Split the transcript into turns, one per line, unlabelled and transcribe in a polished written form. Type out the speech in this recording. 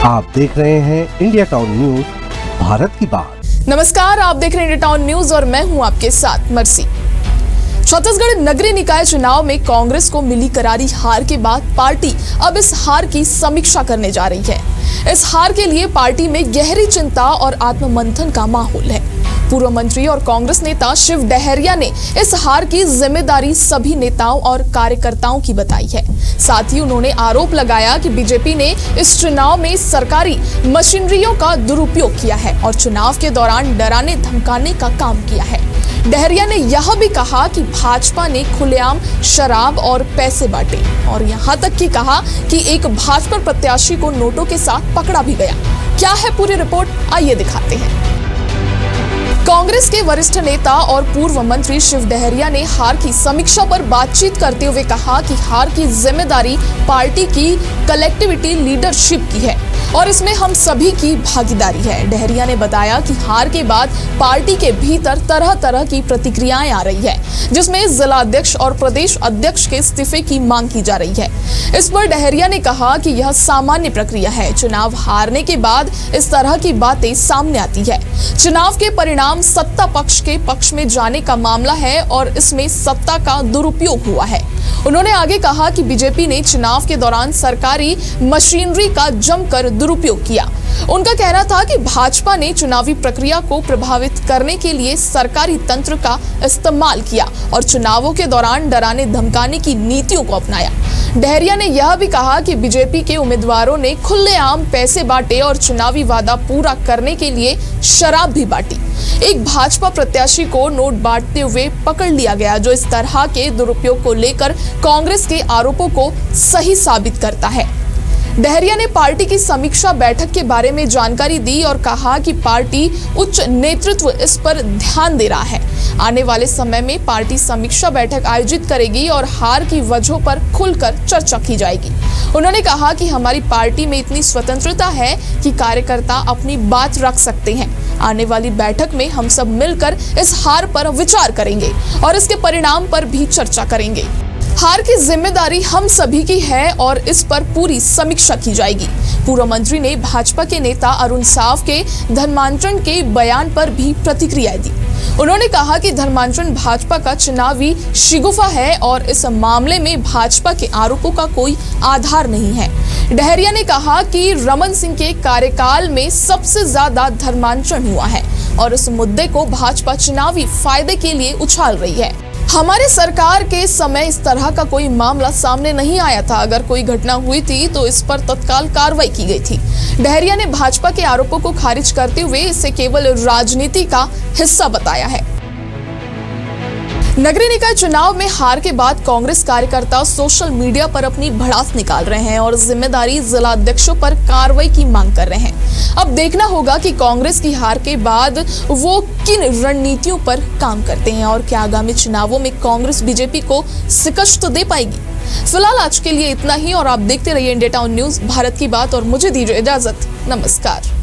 आप देख रहे हैं इंडिया टाउन न्यूज, भारत की बात।
नमस्कार, आप देख रहे हैं इंडिया टाउन न्यूज और मैं हूं आपके साथ मर्सी। छत्तीसगढ़ नगरीय निकाय चुनाव में कांग्रेस को मिली करारी हार के बाद पार्टी अब इस हार की समीक्षा करने जा रही है। इस हार के लिए पार्टी में गहरी चिंता और आत्ममंथन का माहौल है। पूर्व मंत्री और कांग्रेस नेता शिव डहरिया ने इस हार की जिम्मेदारी सभी नेताओं और कार्यकर्ताओं की बताई है। साथ ही उन्होंने आरोप लगाया कि बीजेपी ने इस चुनाव में सरकारी मशीनरियों का दुरुपयोग किया है और चुनाव के दौरान डराने धमकाने का काम किया है। डहरिया ने यह भी कहा कि भाजपा ने खुलेआम शराब और पैसे बांटे और यहां तक कि कहा कि एक भाजपा प्रत्याशी को नोटों के साथ पकड़ा भी गया। क्या है पूरी रिपोर्ट, आइए दिखाते हैं। कांग्रेस के वरिष्ठ नेता और पूर्व मंत्री शिव डहरिया ने हार की समीक्षा पर बातचीत करते हुए कहा कि हार की जिम्मेदारी पार्टी की कलेक्टिविटी लीडरशिप की है और इसमें हम सभी की भागीदारी है। डहरिया ने बताया कि हार के बाद पार्टी के भीतर तरह तरह की प्रतिक्रियाएं आ रही है, जिसमें जिला अध्यक्ष और प्रदेश अध्यक्ष के इस्तीफे की मांग की जा रही है। इस पर डहरिया ने कहा कि यह सामान्य प्रक्रिया है। चुनाव हारने के बाद इस तरह की बातें सामने आती है। चुनाव के परिणाम सत्ता पक्ष के पक्ष में जाने का मामला है और इसमें सत्ता का दुरुपयोग हुआ है। उन्होंने आगे कहा कि बीजेपी ने चुनाव के दौरान सरकारी मशीनरी का जमकर दुरुपयोग किया। उनका कहना था कि भाजपा ने चुनावी प्रक्रिया को प्रभावित करने के लिए सरकारी तंत्र का इस्तेमाल किया और चुनावों के दौरान डराने धमकाने की नीतियों को अपनाया। डहरिया ने यह भी कहा कि बीजेपी के उम्मीदवारों ने खुलेआम पैसे बांटे और चुनावी वादा पूरा करने के लिए शराब भी बांटी। एक भाजपा प्रत्याशी को नोट बांटते हुए पकड़ लिया गया, जो इस तरह के दुरुपयोग को लेकर कांग्रेस के आरोपों को सही साबित करता है। डहरिया ने पार्टी की समीक्षा बैठक के बारे में जानकारी दी और कहा कि पार्टी उच्च नेतृत्व इस पर ध्यान दे रहा है। आने वाले समय में पार्टी समीक्षा बैठक आयोजित करेगी और हार की वजहों पर खुलकर चर्चा की जाएगी। उन्होंने कहा कि हमारी पार्टी में इतनी स्वतंत्रता है कि कार्यकर्ता अपनी बात रख सकते हैं। आने वाली बैठक में हम सब मिलकर इस हार पर विचार करेंगे और इसके परिणाम पर भी चर्चा करेंगे। हार की जिम्मेदारी हम सभी की है और इस पर पूरी समीक्षा की जाएगी। पूर्व मंत्री ने भाजपा के नेता अरुण साव के धर्मांतरण के बयान पर भी प्रतिक्रिया दी। उन्होंने कहा कि धर्मांतरण भाजपा का चुनावी शिगुफा है और इस मामले में भाजपा के आरोपों का कोई आधार नहीं है। डहरिया ने कहा कि रमन सिंह के कार्यकाल में सबसे ज्यादा धर्मांतरण हुआ है और इस मुद्दे को भाजपा चुनावी फायदे के लिए उछाल रही है। हमारे सरकार के समय इस तरह का कोई मामला सामने नहीं आया था। अगर कोई घटना हुई थी तो इस पर तत्काल कार्रवाई की गई थी। डहरिया ने भाजपा के आरोपों को खारिज करते हुए इसे केवल राजनीति का हिस्सा बताया है। नगरीय निकाय चुनाव में हार के बाद कांग्रेस कार्यकर्ता सोशल मीडिया पर अपनी भड़ास निकाल रहे हैं और जिम्मेदारी जिला अध्यक्षों पर कार्रवाई की मांग कर रहे हैं। अब देखना होगा कि कांग्रेस की हार के बाद वो किन रणनीतियों पर काम करते हैं और क्या आगामी चुनावों में कांग्रेस बीजेपी को शिकस्त दे पाएगी। फिलहाल आज के लिए इतना ही और आप देखते रहिए इंडिया टाउन न्यूज, भारत की बात, और मुझे दीजिए इजाजत। नमस्कार।